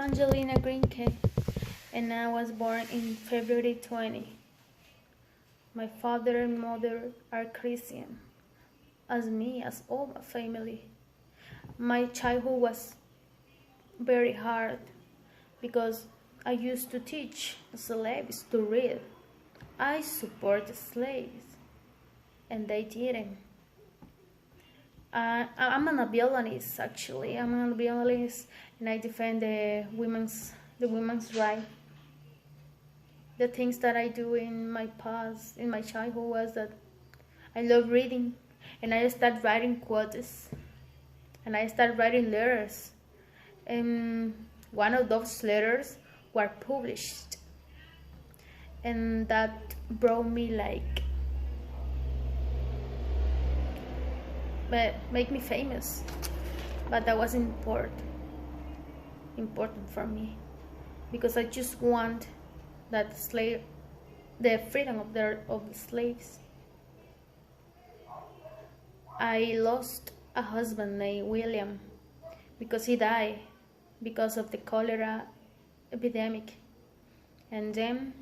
Angelina grimké, and I was born in February 20. My father and mother are Christian, as me, as all my family. My childhood was very hard because I used to teach slaves to read. I support the slaves, and they didn't. I'm a violinist, actually. I'm a violinist, and I defend the women's right. The things that I do in my past, in my childhood, was that I love reading, and I started writing quotes, and I started writing letters, and one of those letters were published, and that brought me make me famous. But that wasn't important for me, because I just want that the freedom of the slaves. I lost a husband named William because he died because of the cholera epidemic, and then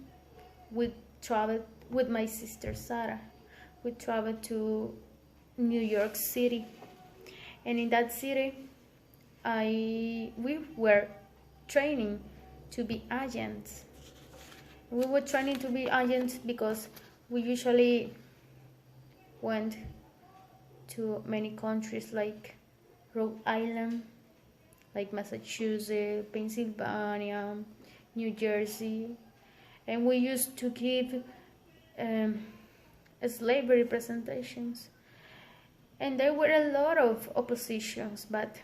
we traveled with my sister Sarah. We traveled to New York City, and in that city we were training to be agents. We were training to be agents because we usually went to many countries like Rhode Island, like Massachusetts, Pennsylvania, New Jersey, and we used to give slavery presentations. And there were a lot of oppositions, but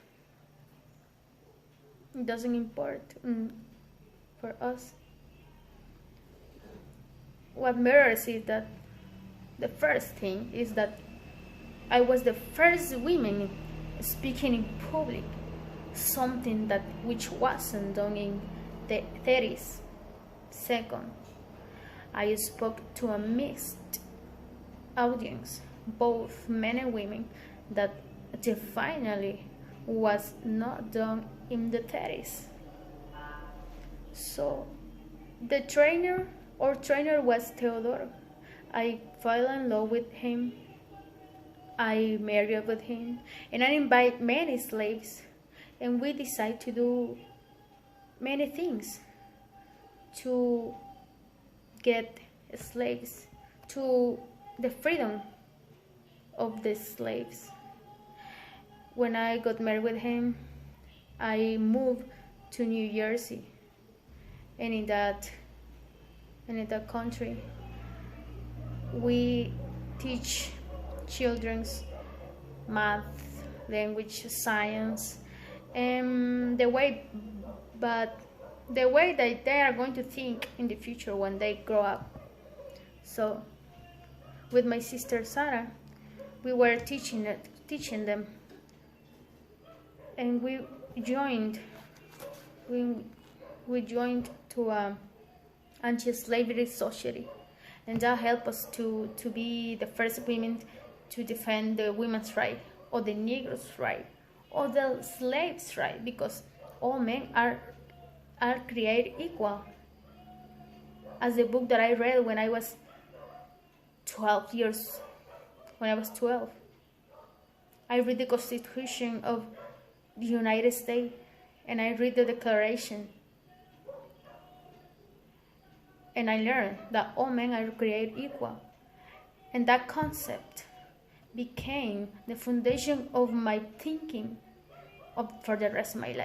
it doesn't import for us. What matters is that the first thing is that I was the first woman speaking in public, something which wasn't done in the 30s. Second, I spoke to a mixed audience, both men and women, that definitely was not done in the 30s. So the trainer was Theodore. I fell in love with him. I married with him, and I invite many slaves, and we decide to do many things to get slaves, to the freedom of the slaves. When I got married with him, I moved to New Jersey, and in that country we teach children's math, language, science, and the way that they are going to think in the future when they grow up. So with my sister Sarah, we were teaching them, and we joined to anti-slavery society, and that helped us to be the first women to defend the women's right, or the Negroes' right, or the slaves' right, because all men are created equal. As the book that I read when I was 12 years, I read the Constitution of the United States, and I read the Declaration, and I learned that all men are created equal, and that concept became the foundation of my thinking for the rest of my life.